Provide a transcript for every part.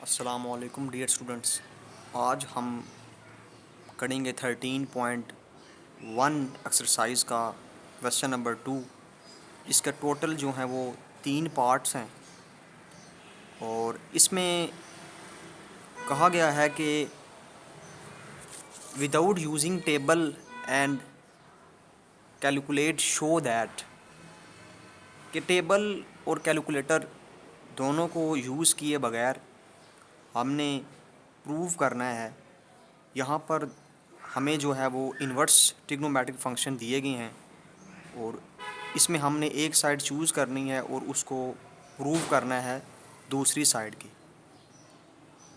अस्सलामुअलैकुम dear students. आज हम करेंगे 13.1 एक्सरसाइज का क्वेश्चन नंबर 2। इसका टोटल जो है वो 3 पार्ट्स हैं और इसमें कहा गया है कि without using table and calculate show that कि टेबल और कैलकुलेटर दोनों को यूज़ किए बगैर हमने प्रूव करना है। यहाँ पर हमें जो है वो इन्वर्स ट्रिग्नोमेट्रिक फंक्शन दिए गए हैं और इसमें हमने एक साइड चूज़ करनी है और उसको प्रूव करना है दूसरी साइड की।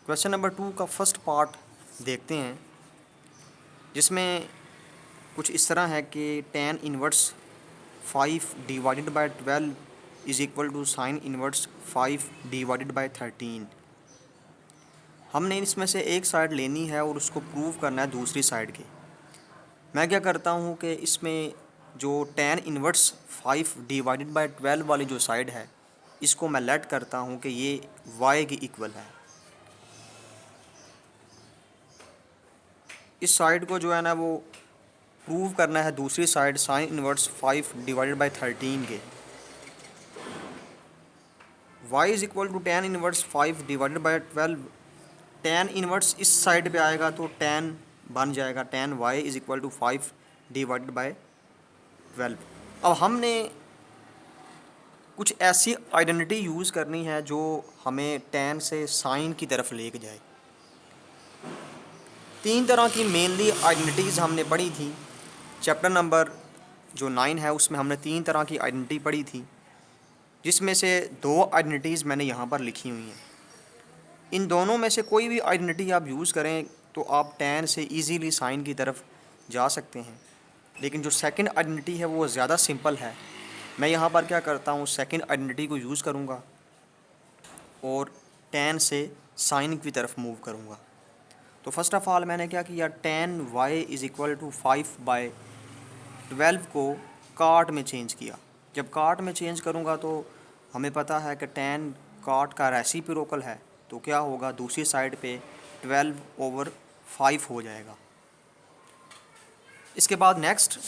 क्वेश्चन नंबर 2 का फर्स्ट पार्ट देखते हैं, जिसमें कुछ इस तरह है कि tan inverse 5 divided by 12 is equal to sine inverse 5 divided by 13। हमने इसमें से एक साइड लेनी है और उसको प्रूव करना है दूसरी साइड की। मैं क्या करता हूँ कि इसमें जो tan इन्वर्स 5 डिवाइडेड बाय 12 वाली जो साइड है, इसको मैं लेट करता हूँ कि ये y की इक्वल है। इस साइड को जो है ना वो प्रूव करना है दूसरी side sine inverse 5 divided by 13 के। y is equal to tan inverse 5 divided by 12। tan inverse इस साइड पे आएगा तो tan बन जाएगा tan y is equal to 5 divided by 12। अब हमने कुछ ऐसी आइडेंटिटी यूज़ करनी है जो हमें tan से साइन की तरफ लेके जाए। 3 तरह की मेनली आइडेंटिटीज़ हमने पढ़ी थी। चैप्टर नंबर जो 9 है उसमें हमने 3 तरह की आइडेंटिटी पढ़ी थी, जिसमें से 2 आइडेंटिटीज़ मैंने यहाँ पर लिखी हुई हैं। इन दोनों में से कोई भी आइडेंटिटी आप यूज़ करें तो आप tan से इजीली साइन की तरफ जा सकते हैं। लेकिन जो सेकंड आइडेंटिटी है वो ज़्यादा सिंपल है। मैं यहाँ पर क्या करता हूँ, सेकंड आइडेंटिटी को यूज़ करूँगा और tan से साइन की तरफ मूव करूँगा। तो फर्स्ट ऑफ़ ऑल मैंने क्या किया, tan y is equal to 5/12 को काट में चेंज किया। जब काट में चेंज करूँगा तो हमें पता है कि tan काट का रेसिप्रोकल है, तो क्या होगा दूसरी साइड पे 12/5 हो जाएगा। इसके बाद नेक्स्ट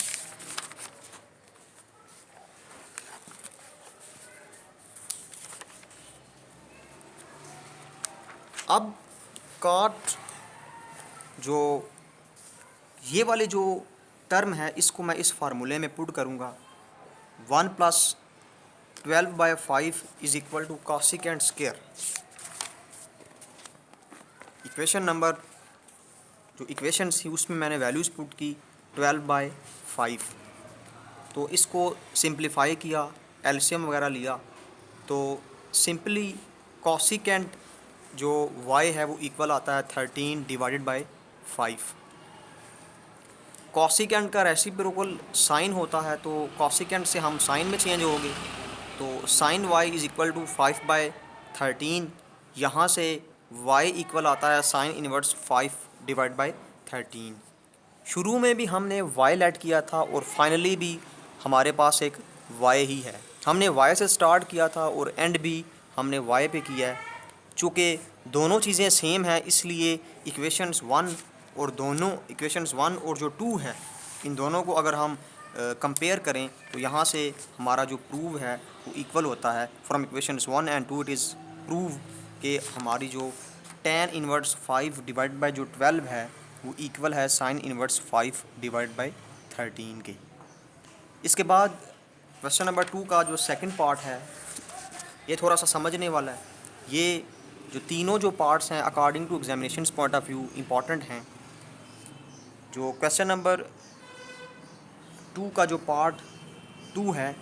अब काट जो ये वाले जो टर्म है इसको मैं इस फार्मूले में पुट करूँगा। 1 + 12/5 is equal to cosecant square. Equation number जो इक्वेशन थी उसमें मैंने वैल्यूज़ पुट की 12/5। तो इसको सिंप्लीफाई किया, एलसीएम वगैरह लिया, तो सिंपली कॉसिकेंट जो y है वो इक्वल आता है 13 डिवाइडेड बाय 5। कॉसिकेंट का रेसिप्रोकल साइन होता है, तो कॉसिकेंट से हम साइन में चेंज होंगे, तो sine y is equal to 5/13। यहाँ से y इक्वल आता है साइन इन्वर्स 5 डिवाइड बाय 13। शुरू में भी हमने y लेट किया था और फाइनली भी हमारे पास एक y ही है। हमने y से स्टार्ट किया था और एंड भी हमने y पे किया है। चूँकि दोनों चीज़ें सेम हैं इसलिए इक्वेशंस 1 और जो 2 है, इन दोनों को अगर हम कंपेयर करें तो यहाँ से हमारा जो प्रूव है वो इक्वल होता है। From equations 1 and 2 it is prove कि हमारी जो tan इन्वर्स 5 डिवाइड बाय जो 12 है वो इक्वल है साइन इन्वर्स 5 डिवाइड बाय 13 के। इसके बाद क्वेश्चन नंबर 2 का जो सेकंड पार्ट है ये थोड़ा सा समझने वाला है। ये जो तीनों जो पार्ट्स हैं according to examination point of view important हैं। जो क्वेश्चन नंबर 2 का जो पार्ट 2 है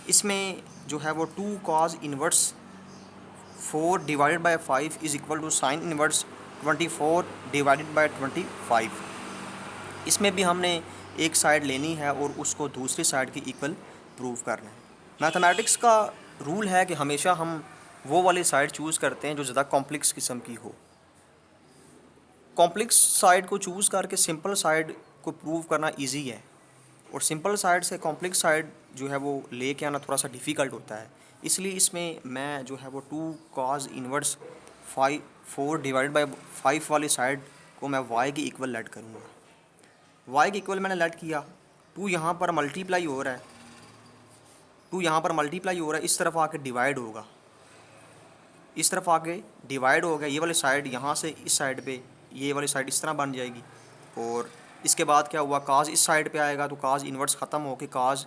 इसमें जो है वो 2 cos inverse 4 divided by 5 is equal to sine inverse 24 divided by 25। इसमें भी हमने एक साइड लेनी है और उसको दूसरी साइड की इक्वल प्रूव करना है। मैथमेटिक्स का रूल है कि हमेशा हम वो वाली साइड चूज़ करते हैं जो ज़्यादा कॉम्प्लेक्स किस्म की हो। कॉम्प्लेक्स साइड को चूज़ करके सिंपल साइड को प्रूव करना इजी है और सिंपल साइड से कॉम्प्लेक्स साइड जो है वो लेके आना थोड़ा सा डिफ़िकल्ट होता है। इसलिए इसमें मैं जो है वो 2 cos इन्वर्स 4 डिवाइड बाई 5 वाली साइड को मैं y की इक्वल लेट करूँगा। y की इक्वल मैंने लेट किया, 2 यहाँ पर मल्टीप्लाई हो रहा है, 2 यहाँ पर मल्टीप्लाई हो रहा है, इस तरफ आके डिवाइड होगा, इस तरफ आके डिवाइड हो गया, ये वाली साइड यहाँ से इस साइड पे, ये वाली साइड इस तरह बन जाएगी। और इसके बाद क्या हुआ, काज इस साइड पे आएगा तो काज इन्वर्स ख़त्म होके cos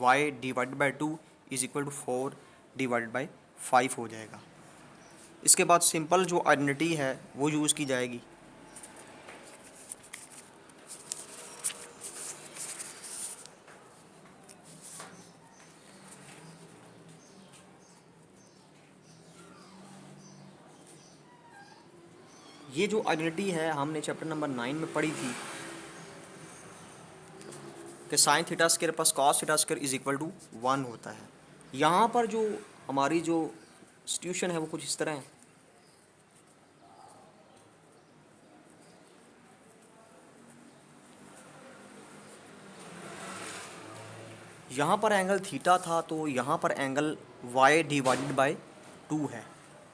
y divide by 2 is equal to 4 divide by 5 हो जाएगा। इसके बाद सिंपल जो आइडेंटिटी है वो यूज़ की जाएगी। ये जो आइडेंटिटी है हमने चैप्टर नंबर 9 में पढ़ी थी कि sine theta square plus cos theta square is equal to 1 होता है। यहाँ पर जो हमारी जो सिचुएशन है वो कुछ इस तरह है। यहाँ पर एंगल थीटा था तो यहाँ पर एंगल y डिवाइडेड बाय 2 है।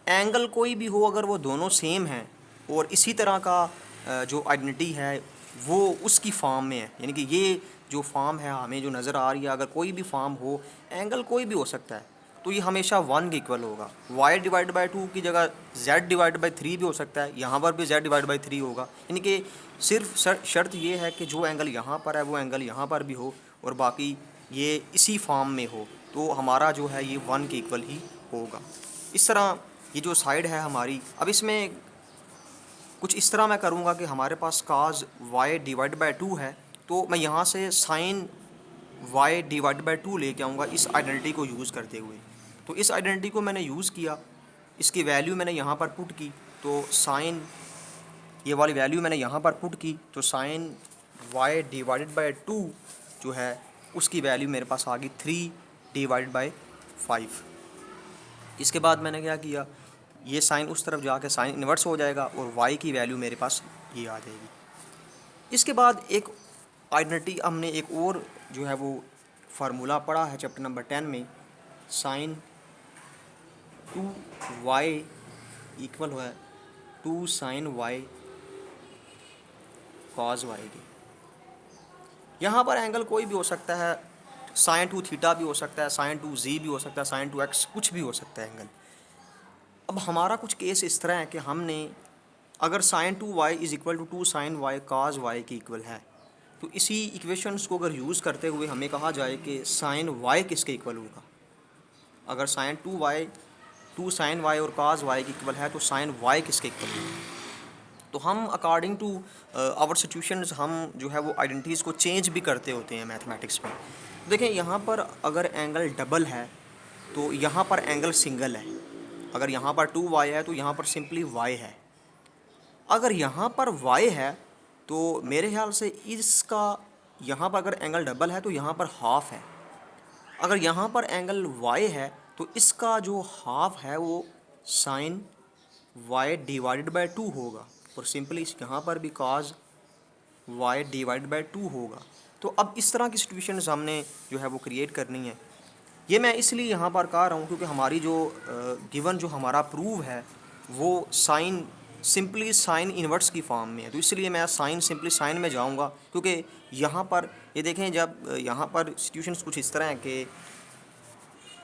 एंगल कोई भी हो अगर वो दोनों सेम हैं और इसी तरह का जो आइडेंटिटी है वो उसकी फॉर्म में है, यानी कि ये जो फॉर्म है हमें जो नज़र आ रही है, अगर कोई भी फॉर्म हो, एंगल कोई भी हो सकता है, तो ये हमेशा 1 के इक्वल होगा। y डिवाइड बाई 2 की जगह z डिवाइड बाई 3 भी हो सकता है, यहाँ पर भी z डिवाइड बाई 3 होगा। यानी कि सिर्फ शर्त ये है कि जो एंगल यहाँ पर है वो एंगल यहाँ पर भी हो और बाकी ये इसी फॉर्म में हो, तो हमारा जो है ये 1 के इक्वल ही होगा। इस तरह ये जो साइड है हमारी, अब इसमें कुछ इस तरह मैं करूँगा कि हमारे पास काज y डिवाइड बाई 2 है, तो मैं यहाँ से साइन y डिवाइड बाई 2 लेके आऊँगा इस आइडेंटिटी को यूज़ करते हुए। तो इस आइडेंटिटी को मैंने यूज़ किया, इसकी वैल्यू मैंने यहाँ पर पुट की, तो साइन ये वाली वैल्यू मैंने यहाँ पर पुट की, तो साइन y डिवाइडेड बाई 2 जो है उसकी वैल्यू मेरे पास आ गई 3 डिवाइड बाई 5। इसके बाद मैंने क्या किया, ये साइन उस तरफ जाके साइन इन्वर्स हो जाएगा और y की वैल्यू मेरे पास ये आ जाएगी। इसके बाद एक आइडेंटिटी हमने एक और जो है वो फार्मूला पढ़ा है चैप्टर नंबर 10 में, साइन 2y इक्वल है 2 साइन y कॉस y के। यहाँ पर एंगल कोई भी हो सकता है, साइन 2 थीटा भी हो सकता है, साइन 2 z भी हो सकता है, साइन 2 x, कुछ भी हो सकता है एंगल। अब हमारा कुछ केस इस तरह है कि हमने अगर sine 2y is equal to 2 sine y cos y की इक्वल है, तो इसी इक्वेशंस को अगर यूज़ करते हुए हमें कहा जाए कि साइन y किसके इक्वल होगा, अगर साइन 2 साइन y और कॉस y की इक्वल है तो साइन y किसके इक्वल होगा। तो हम अकॉर्डिंग टू आवर सिचुएशंस हम जो है वो आइडेंटिटीज़ को चेंज भी करते होते हैं मैथमेटिक्स में। देखें यहाँ पर अगर एंगल डबल है तो यहाँ पर एंगल सिंगल है, अगर यहाँ पर 2y है तो यहाँ पर सिंपली y है। अगर यहाँ पर y है तो मेरे ख्याल से इसका यहाँ पर अगर एंगल डबल है तो यहाँ पर हाफ है। अगर यहाँ पर एंगल y है तो इसका जो हाफ है वो साइन y डिवाइडेड बाई 2 होगा और सिंपली यहाँ पर भी कॉज y डिवाइड बाई 2 होगा। तो अब इस तरह की सिचुएशंस हमने जो है वो क्रिएट करनी है। ये मैं इसलिए यहाँ पर कह रहा हूँ क्योंकि हमारी जो गिवन जो हमारा प्रूव है वो साइन सिंपली साइन इन्वर्स की फॉर्म में है, तो इसलिए मैं साइन सिंपली साइन में जाऊँगा क्योंकि यहाँ पर ये देखें जब यहाँ पर सिचुएशंस कुछ इस तरह है कि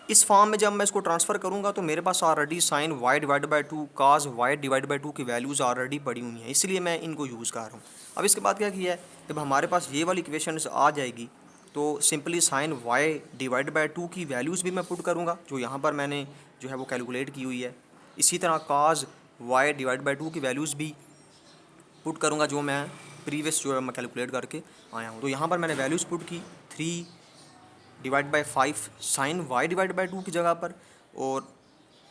इस फॉर्म में जब मैं इसको ट्रांसफ़र करूँगा तो मेरे पास already sine y divide by 2 cause y divide by 2 की वैल्यूज़ ऑलरेडी पड़ी हुई हैं, इसलिए मैं इनको यूज़ कर रहा हूँ। अब इसके बाद क्या किया है, जब हमारे पास ये वाली इक्वेशंस आ जाएगी तो simply sine y divide by 2 की वैल्यूज़ भी मैं पुट करूँगा जो यहाँ पर मैंने जो है वो कैलकुलेट की हुई है। इसी तरह काज y डिवाइड बाई 2 की वैल्यूज़ भी पुट करूँगा जो मैं प्रीवियस जो है मैं कैलकुलेट करके आया हूँ। तो यहाँ पर मैंने वैल्यूज़ पुट की 3 divide by 5 sine y divide by 2 की जगह पर और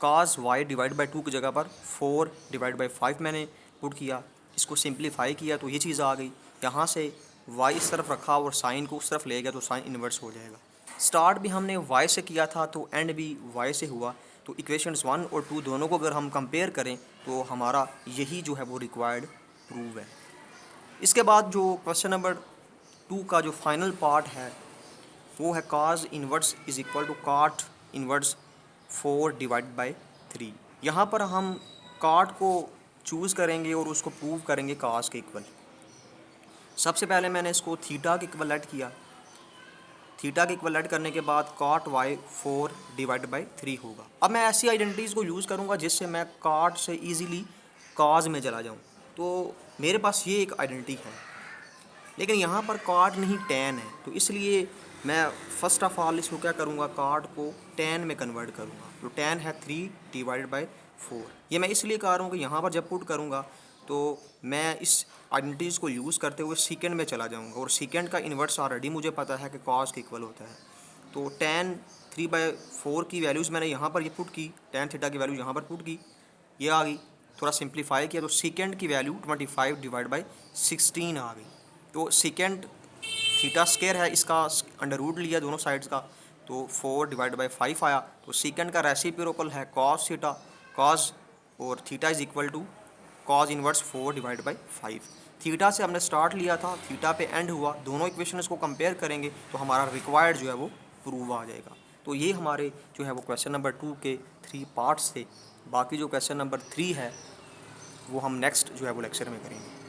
काज y डिवाइड बाई 2 की जगह पर 4 डिवाइड बाई 5 मैंने पुट किया। इसको सिंप्लीफाई किया तो ये चीज़ आ गई। यहाँ से y इस तरफ रखा और साइन को उस तरफ ले गया तो साइन इन्वर्स हो जाएगा। स्टार्ट भी हमने y से किया था तो एंड भी y से हुआ, तो इक्वेशंस 1 और 2 दोनों को अगर हम कंपेयर करें तो हमारा यही जो है वो रिक्वायर्ड प्रूव है। इसके बाद जो क्वेश्चन नंबर 2 का जो फाइनल पार्ट है वो है काज इन्वर्स इज़ इक्वल टू काट इन्वर्स 4 डिवाइड बाई 3। यहाँ पर हम कॉट को चूज़ करेंगे और उसको प्रूव करेंगे कॉस के इक्वल। सबसे पहले मैंने इसको थीटा के इक्वल ऐड किया। थीटा के इक्वल ऐड करने के बाद कॉट वाई 4 डिवाइड बाई 3 होगा। अब मैं ऐसी आइडेंटिटीज़ को यूज़ करूँगा जिससे मैं कॉट से इजीली कॉज में चला जाऊँ। तो मेरे पास ये एक आइडेंटिटी है, लेकिन यहाँ पर कॉट नहीं टैन है, तो इसलिए मैं फ़र्स्ट ऑफ ऑल इसको क्या करूँगा, कॉट को टैन में कन्वर्ट करूँगा। तो टैन है 3 डिवाइड बाई 4। ये मैं इसलिए कह रहा हूँ कि यहाँ पर जब पुट करूँगा तो मैं इस आइडेंटिटीज़ को यूज़ करते हुए सीकेंड में चला जाऊँगा, और सीकेंड का इन्वर्स ऑलरेडी मुझे पता है कि कॉस के इक्वल होता है। तो टैन 3/4 की वैल्यूज़ मैंने यहाँ पर ये पुट की, टैन थीटा की वैल्यू यहाँ पर पुट की, ये आ गई। थोड़ा सिंप्लीफाई किया तो सीकेंड की वैल्यू 25 डिवाइड बाई 16 आ गई। तो सीकेंड थीटा स्क्वायर है, इसका अंडर रूट लिया दोनों साइड्स का, तो 4 डिवाइड बाई 5 आया। तो सीकेंड का रेसिप्रोकल है कॉस थीटा, कॉस और theta is equal to cos inverse 4 divide by 5। Theta से हमने स्टार्ट लिया था, थीटा पे एंड हुआ। दोनों इक्वेशंस को कंपेयर करेंगे तो हमारा रिक्वायर्ड जो है वो प्रूव आ जाएगा। तो ये हमारे जो है वो क्वेश्चन नंबर 2 के 3 पार्ट्स थे। बाकी जो क्वेश्चन नंबर 3 है वो हम नेक्स्ट जो है वो लेक्चर में करेंगे।